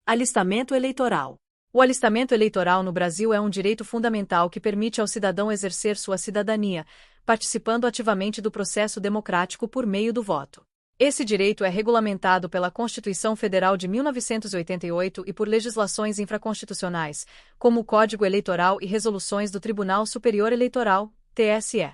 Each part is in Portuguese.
Alistamento eleitoral. O alistamento eleitoral no Brasil é um direito fundamental que permite ao cidadão exercer sua cidadania, participando ativamente do processo democrático por meio do voto. Esse direito é regulamentado pela Constituição Federal de 1988 e por legislações infraconstitucionais, como o Código Eleitoral e resoluções do Tribunal Superior Eleitoral, TSE.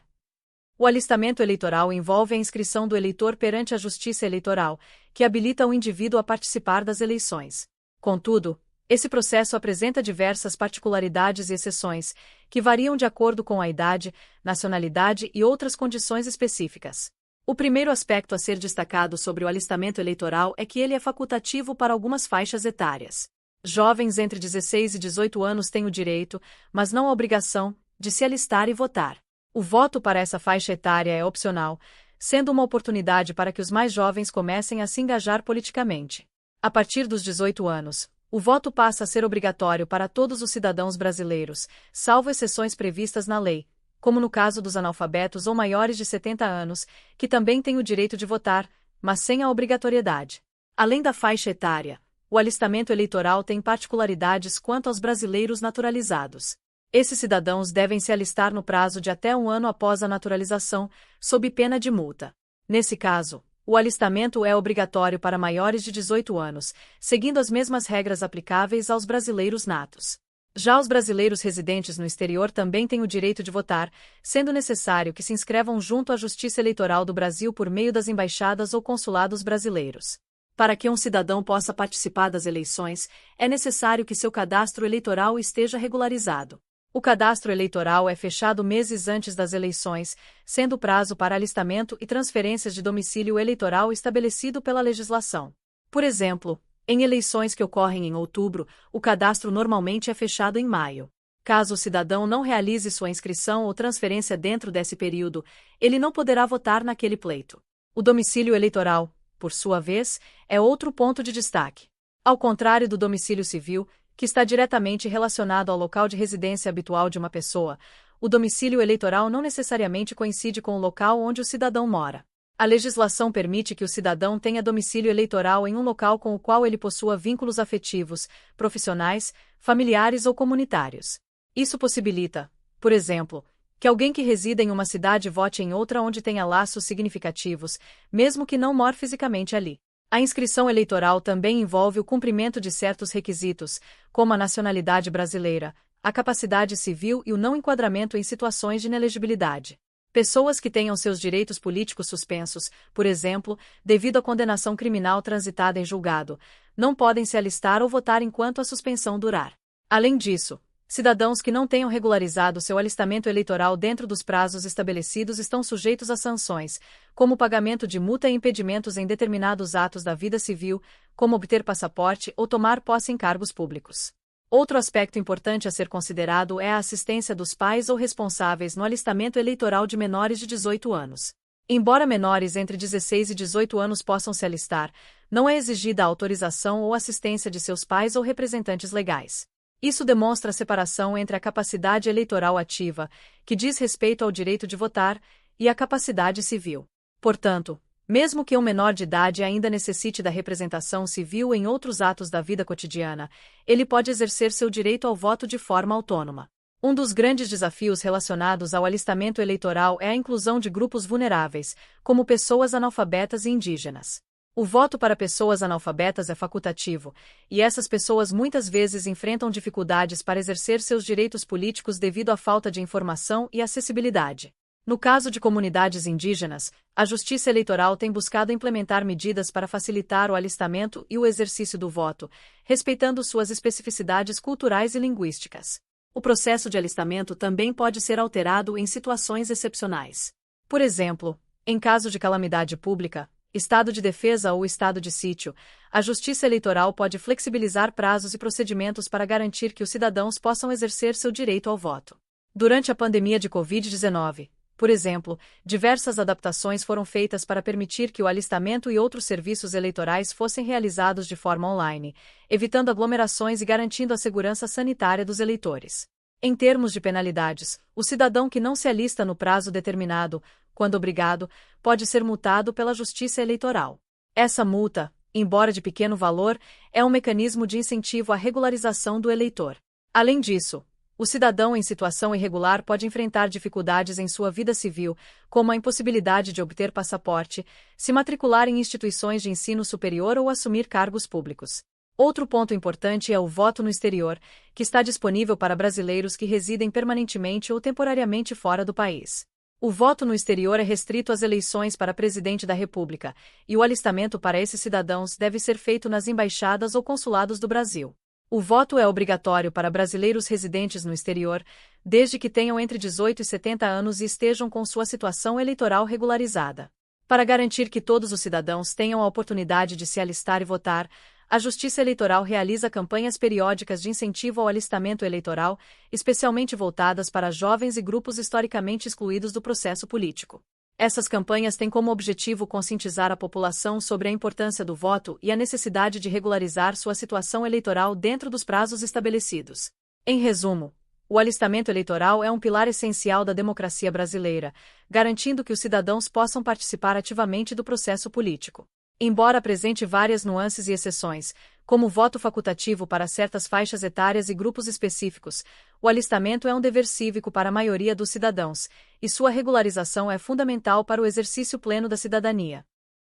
O alistamento eleitoral envolve a inscrição do eleitor perante a Justiça Eleitoral, que habilita o indivíduo a participar das eleições. Contudo, esse processo apresenta diversas particularidades e exceções, que variam de acordo com a idade, nacionalidade e outras condições específicas. O primeiro aspecto a ser destacado sobre o alistamento eleitoral é que ele é facultativo para algumas faixas etárias. Jovens entre 16 e 18 anos têm o direito, mas não a obrigação, de se alistar e votar. O voto para essa faixa etária é opcional, sendo uma oportunidade para que os mais jovens comecem a se engajar politicamente. A partir dos 18 anos, o voto passa a ser obrigatório para todos os cidadãos brasileiros, salvo exceções previstas na lei, como no caso dos analfabetos ou maiores de 70 anos, que também têm o direito de votar, mas sem a obrigatoriedade. Além da faixa etária, o alistamento eleitoral tem particularidades quanto aos brasileiros naturalizados. Esses cidadãos devem se alistar no prazo de até 1 ano após a naturalização, sob pena de multa. Nesse caso, o alistamento é obrigatório para maiores de 18 anos, seguindo as mesmas regras aplicáveis aos brasileiros natos. Já os brasileiros residentes no exterior também têm o direito de votar, sendo necessário que se inscrevam junto à Justiça Eleitoral do Brasil por meio das embaixadas ou consulados brasileiros. Para que um cidadão possa participar das eleições, é necessário que seu cadastro eleitoral esteja regularizado. O cadastro eleitoral é fechado meses antes das eleições, sendo o prazo para alistamento e transferências de domicílio eleitoral estabelecido pela legislação. Por exemplo, em eleições que ocorrem em outubro, o cadastro normalmente é fechado em maio. Caso o cidadão não realize sua inscrição ou transferência dentro desse período, ele não poderá votar naquele pleito. O domicílio eleitoral, por sua vez, é outro ponto de destaque. Ao contrário do domicílio civil, que está diretamente relacionado ao local de residência habitual de uma pessoa, o domicílio eleitoral não necessariamente coincide com o local onde o cidadão mora. A legislação permite que o cidadão tenha domicílio eleitoral em um local com o qual ele possua vínculos afetivos, profissionais, familiares ou comunitários. Isso possibilita, por exemplo, que alguém que resida em uma cidade vote em outra onde tenha laços significativos, mesmo que não more fisicamente ali. A inscrição eleitoral também envolve o cumprimento de certos requisitos, como a nacionalidade brasileira, a capacidade civil e o não enquadramento em situações de inelegibilidade. Pessoas que tenham seus direitos políticos suspensos, por exemplo, devido à condenação criminal transitada em julgado, não podem se alistar ou votar enquanto a suspensão durar. Além disso, cidadãos que não tenham regularizado seu alistamento eleitoral dentro dos prazos estabelecidos estão sujeitos a sanções, como o pagamento de multa e impedimentos em determinados atos da vida civil, como obter passaporte ou tomar posse em cargos públicos. Outro aspecto importante a ser considerado é a assistência dos pais ou responsáveis no alistamento eleitoral de menores de 18 anos. Embora menores entre 16 e 18 anos possam se alistar, não é exigida a autorização ou assistência de seus pais ou representantes legais. Isso demonstra a separação entre a capacidade eleitoral ativa, que diz respeito ao direito de votar, e a capacidade civil. Portanto, mesmo que um menor de idade ainda necessite da representação civil em outros atos da vida cotidiana, ele pode exercer seu direito ao voto de forma autônoma. Um dos grandes desafios relacionados ao alistamento eleitoral é a inclusão de grupos vulneráveis, como pessoas analfabetas e indígenas. O voto para pessoas analfabetas é facultativo, e essas pessoas muitas vezes enfrentam dificuldades para exercer seus direitos políticos devido à falta de informação e acessibilidade. No caso de comunidades indígenas, a Justiça Eleitoral tem buscado implementar medidas para facilitar o alistamento e o exercício do voto, respeitando suas especificidades culturais e linguísticas. O processo de alistamento também pode ser alterado em situações excepcionais. Por exemplo, em caso de calamidade pública, estado de defesa ou estado de sítio, a Justiça Eleitoral pode flexibilizar prazos e procedimentos para garantir que os cidadãos possam exercer seu direito ao voto. Durante a pandemia de Covid-19, por exemplo, diversas adaptações foram feitas para permitir que o alistamento e outros serviços eleitorais fossem realizados de forma online, evitando aglomerações e garantindo a segurança sanitária dos eleitores. Em termos de penalidades, o cidadão que não se alista no prazo determinado, quando obrigado, pode ser multado pela Justiça Eleitoral. Essa multa, embora de pequeno valor, é um mecanismo de incentivo à regularização do eleitor. Além disso, o cidadão em situação irregular pode enfrentar dificuldades em sua vida civil, como a impossibilidade de obter passaporte, se matricular em instituições de ensino superior ou assumir cargos públicos. Outro ponto importante é o voto no exterior, que está disponível para brasileiros que residem permanentemente ou temporariamente fora do país. O voto no exterior é restrito às eleições para presidente da República, e o alistamento para esses cidadãos deve ser feito nas embaixadas ou consulados do Brasil. O voto é obrigatório para brasileiros residentes no exterior, desde que tenham entre 18 e 70 anos e estejam com sua situação eleitoral regularizada. Para garantir que todos os cidadãos tenham a oportunidade de se alistar e votar, a Justiça Eleitoral realiza campanhas periódicas de incentivo ao alistamento eleitoral, especialmente voltadas para jovens e grupos historicamente excluídos do processo político. Essas campanhas têm como objetivo conscientizar a população sobre a importância do voto e a necessidade de regularizar sua situação eleitoral dentro dos prazos estabelecidos. Em resumo, o alistamento eleitoral é um pilar essencial da democracia brasileira, garantindo que os cidadãos possam participar ativamente do processo político. Embora apresente várias nuances e exceções, como voto facultativo para certas faixas etárias e grupos específicos, o alistamento é um dever cívico para a maioria dos cidadãos, e sua regularização é fundamental para o exercício pleno da cidadania.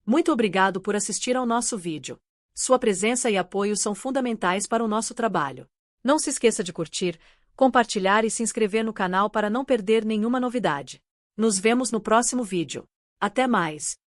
Muito obrigado por assistir ao nosso vídeo. Sua presença e apoio são fundamentais para o nosso trabalho. Não se esqueça de curtir, compartilhar e se inscrever no canal para não perder nenhuma novidade. Nos vemos no próximo vídeo. Até mais!